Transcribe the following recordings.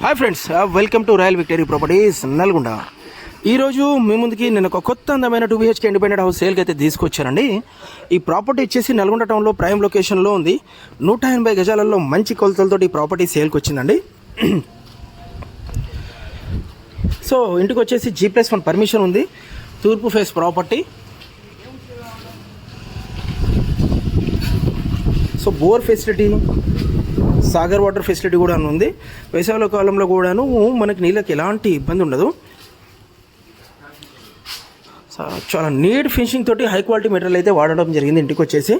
Hi friends, welcome to royal victory properties Nalgonda. ఈరోజు మీ ముందుకి నేను ఒక కొత్త అందమైన 2 BHK ఇండిపెండెంట్ హౌస్ సేల్కి అయితే తీసుకొచ్చానండి. ఈ ప్రాపర్టీ వచ్చేసి నల్గొండ టౌన్లో ప్రైమ్ లొకేషన్లో ఉంది. 180 గజాలలో మంచి కొలతలతో ఈ ప్రాపర్టీ సేల్కి వచ్చిందండి. సో ఇంటికి వచ్చేసి G+1 పర్మిషన్ ఉంది. తూర్పు face property. So bore facility, Sagar water facility కూడా ఉంది. వేసవి కాలంలో కూడాను మనకి నీళ్ళకి ఎలాంటి ఇబ్బంది ఉండదు. చాలా నీట్ ఫినిషింగ్ తోటి హై క్వాలిటీ మెటీరియల్ అయితే వాడడం జరిగింది. ఇంటికి వచ్చేసి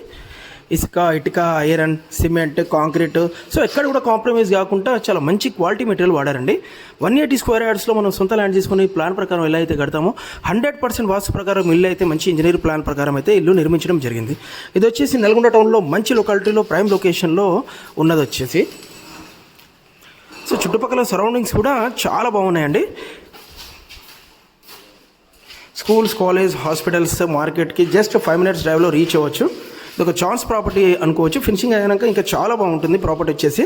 ఇసుక, ఇటుక, ఐరన్, సిమెంట్, కాంక్రీట్, సో ఎక్కడ కూడా కాంప్రమైజ్ కాకుండా చాలా మంచి క్వాలిటీ మెటీరియల్ వాడారండి. 180 స్క్వేర్ యార్డ్స్లో మనం సొంత ల్యాండ్ తీసుకుని ప్లాన్ ప్రకారం ఎలా అయితే కడతామో 100% వాస్తు ప్రకారం ఇల్లు అయితే మంచి ఇంజనీర్ ప్లాన్ ప్రకారం అయితే ఇల్లు నిర్మించడం జరిగింది. ఇది వచ్చేసి నల్గొండ టౌన్లో మంచి లొకాలిటీలో ప్రైమ్ లొకేషన్లో ఉన్నది వచ్చేసి. సో చుట్టుపక్కల సరౌండింగ్స్ కూడా చాలా బాగున్నాయండి. స్కూల్స్, కాలేజ్, హాస్పిటల్స్, మార్కెట్కి జస్ట్ 5 minutes డ్రైవ్లో రీచ్ అవ్వచ్చు. ఇది ఒక ఛాన్స్ ప్రాపర్టీ అనుకోవచ్చు. ఫినిషింగ్ అయినాక ఇంకా చాలా బాగుంటుంది ప్రాపర్టీ వచ్చేసి.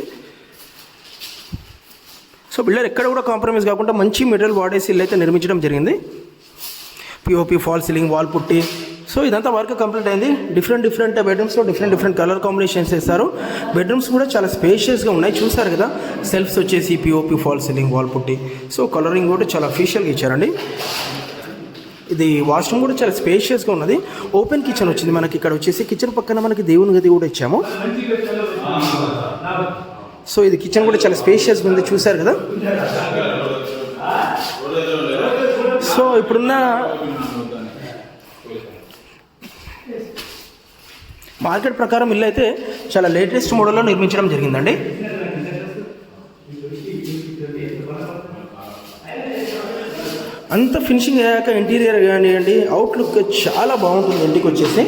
సో బిల్డర్ ఎక్కడ కూడా కాంప్రమైజ్ కాకుండా మంచి మెటీరియల్ వాడేసి ఇల్లు అయితే నిర్మించడం జరిగింది. POP, fall ceiling, wall putty, so ఇదంతా వర్క్ కంప్లీట్ అయింది. డిఫరెంట్ బెడ్రూమ్స్లో డిఫరెంట్ కలర్ కాంబినేషన్స్ వేస్తారు. బెడ్రూమ్స్ కూడా చాలా స్పేషియస్గా ఉన్నాయి. చూసారు కదా, సెల్ఫ్స్ వచ్చేసి POP, fall ceiling, wall putty, so colouring కూడా చాలా అఫీషియల్గా ఇచ్చారండి. ఇది వాష్రూమ్ కూడా చాలా స్పేషియస్గా ఉన్నది. ఓపెన్ కిచెన్ వచ్చింది మనకి. ఇక్కడ వచ్చేసి కిచెన్ పక్కన మనకి దేవుని గది కూడా ఇచ్చాము. సో ఇది కిచెన్ కూడా చాలా స్పేషియస్గా ఉంది. చూసారు కదా. సో ఇప్పుడున్న మార్కెట్ ప్రకారం ఇల్లు అయితే చాలా లేటెస్ట్ మోడల్లో నిర్మించడం జరిగిందండి. అంత ఫినిషింగ్ అయ్యాక ఇంటీరియర్ కానివ్వండి, అవుట్లుక్ చాలా బాగుంటుంది ఇంటికి వచ్చేసి.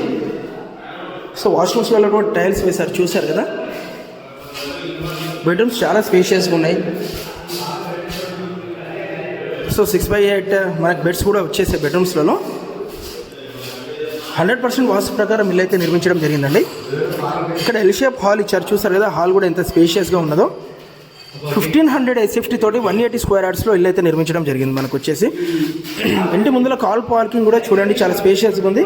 సో వాష్రూమ్స్ వల్ల కూడా టైల్స్ వేశారు. చూసారు కదా. బెడ్రూమ్స్ చాలా స్పేషియస్గా ఉన్నాయి. సో 6x8 మనకి బెడ్స్ కూడా వచ్చేసే బెడ్రూమ్స్లలో 100% వాస్తు ప్రకారం ఇల్లు అయితే నిర్మించడం జరిగిందండి. ఇక్కడ ఎల్ షేప్ హాల్ ఇచ్చారు. చూసారు కదా, హాల్ కూడా ఎంత స్పేషియస్గా ఉన్నదో. 1500 SFT తోటి 180 స్క్వేర్ యార్డ్స్లో ఇల్లు అయితే నిర్మించడం జరిగింది మనకు వచ్చేసి. ఇంటి ముందులో కార్ పార్కింగ్ కూడా చూడండి చాలా స్పేషియస్గా ఉంది.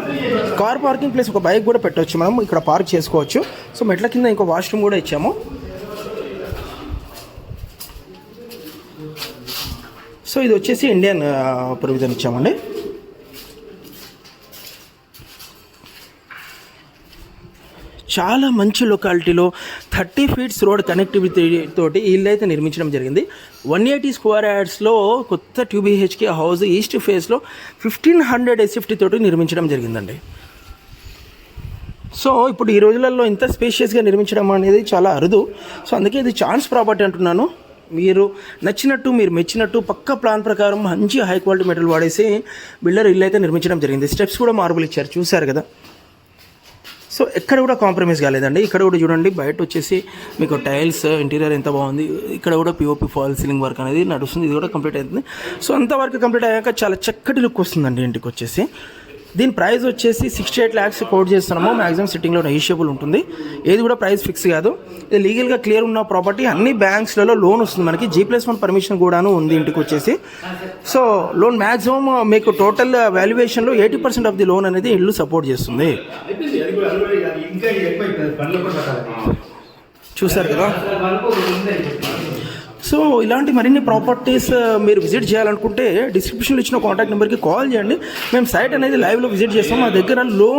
కార్ పార్కింగ్ ప్లేస్ ఒక బైక్ కూడా పెట్టవచ్చు, మనం ఇక్కడ పార్క్ చేసుకోవచ్చు. సో మెట్ల కింద ఇంకో వాష్రూమ్ కూడా ఇచ్చాము. సో ఇది వచ్చేసి ఇండియన్ ప్రొవిజన్ ఇచ్చామండి. చాలా మంచి లొకాలిటీలో 30 feet రోడ్ కనెక్టివిటీ తోటి ఇల్లు అయితే నిర్మించడం జరిగింది. 180 స్క్వేర్ యార్డ్స్లో కొత్త 2 BHK హౌస్ ఈస్ట్ ఫేస్లో 1500 SFT తోటి నిర్మించడం జరిగిందండి. సో ఇప్పుడు ఈ రోజులలో ఇంత స్పేషియస్గా నిర్మించడం అనేది చాలా అరుదు. సో అందుకే ఇది ఛాన్స్ ప్రాపర్టీ అంటున్నాను. మీరు నచ్చినట్టు, మీరు మెచ్చినట్టు పక్క ప్లాన్ ప్రకారం మంచి హై క్వాలిటీ మెటీరియల్ వాడేసి బిల్డర్ ఇల్లు అయితే నిర్మించడం జరిగింది. స్టెప్స్ కూడా మార్బుల్ ఇచ్చారు. చూసారు కదా. సో ఎక్కడ కూడా కాంప్రమైజ్ కాలేదండి. ఇక్కడ కూడా చూడండి, బయట వచ్చేసి మీకు టైల్స్, ఇంటీరియర్ ఎంత బాగుంది. ఇక్కడ కూడా పిఓపి, ఫాల్ సీలింగ్ వర్క్ అనేది నడుస్తుంది. ఇది కూడా కంప్లీట్ అవుతుంది. సో అంత వర్క్ కంప్లీట్ అయ్యాక చాలా చక్కటి లుక్ వస్తుందండి ఇంటికి వచ్చేసి. దీని ప్రైస్ వచ్చేసి 68 lakhs కోట్ చేస్తున్నాము. మ్యాక్సిమం సిట్టింగ్లో నెగిషియబుల్ ఉంటుంది. ఏది కూడా ప్రైస్ ఫిక్స్ కాదు. ఇది లీగల్గా క్లియర్ ఉన్న ప్రాపర్టీ. అన్ని బ్యాంక్స్లలో లోన్ వస్తుంది మనకి. G+1 పర్మిషన్ కూడాను ఉంది ఇంటికి వచ్చేసి. సో లోన్ మ్యాక్సిమం మీకు టోటల్ వాల్యుయేషన్లో 80% ఆఫ్ ది లోన్ అనేది ఇల్లు సపోర్ట్ చేస్తుంది. చూసారు కదా. సో ఇలాంటి మరిన్ని ప్రాపర్టీస్ మీరు విజిట్ చేయాలనుకుంటే డిస్క్రిప్షన్లో ఇచ్చిన కాంటాక్ట్ నెంబర్కి కాల్ చేయండి. మేము సైట్ అనేది లైవ్లో విజిట్ చేస్తాం. మా దగ్గర లో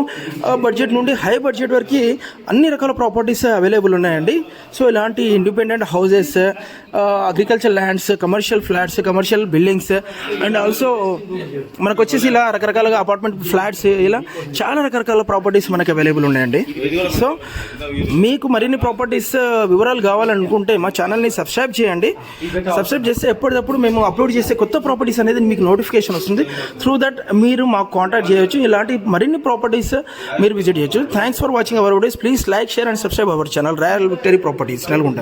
బడ్జెట్ నుండి హై బడ్జెట్ వరకు అన్ని రకాల ప్రాపర్టీస్ అవైలబుల్ ఉన్నాయండి. సో ఇలాంటి independent houses, agriculture lands, commercial flats, commercial buildings, and also మనకు వచ్చేసి ఇలా రకరకాలుగా అపార్ట్మెంట్ ఫ్లాట్స్, ఇలా చాలా రకరకాల ప్రాపర్టీస్ మనకు అవైలబుల్ ఉన్నాయండి. సో మీకు మరిన్ని ప్రాపర్టీస్ వివరాలు కావాలనుకుంటే మా ఛానల్ని సబ్స్క్రైబ్ చేయండి. సబ్స్క్రైబ్ చేస్తే ఎప్పటికప్పుడు మేము అప్లోడ్ చేసే కొత్త ప్రాపర్టీస్ అనేది మీకు నోటిఫికేషన్ వస్తుంది. త్రూ దట్ మీరు మాకు కాంటాక్ట్ చేయొచ్చు. ఇలాంటి మరిన్ని ప్రాపర్టీస్ మీరు విజిట్ చేయొచ్చు. Thanks for watching our videos. Please like, share and subscribe our channel royal victory properties Nalgonda.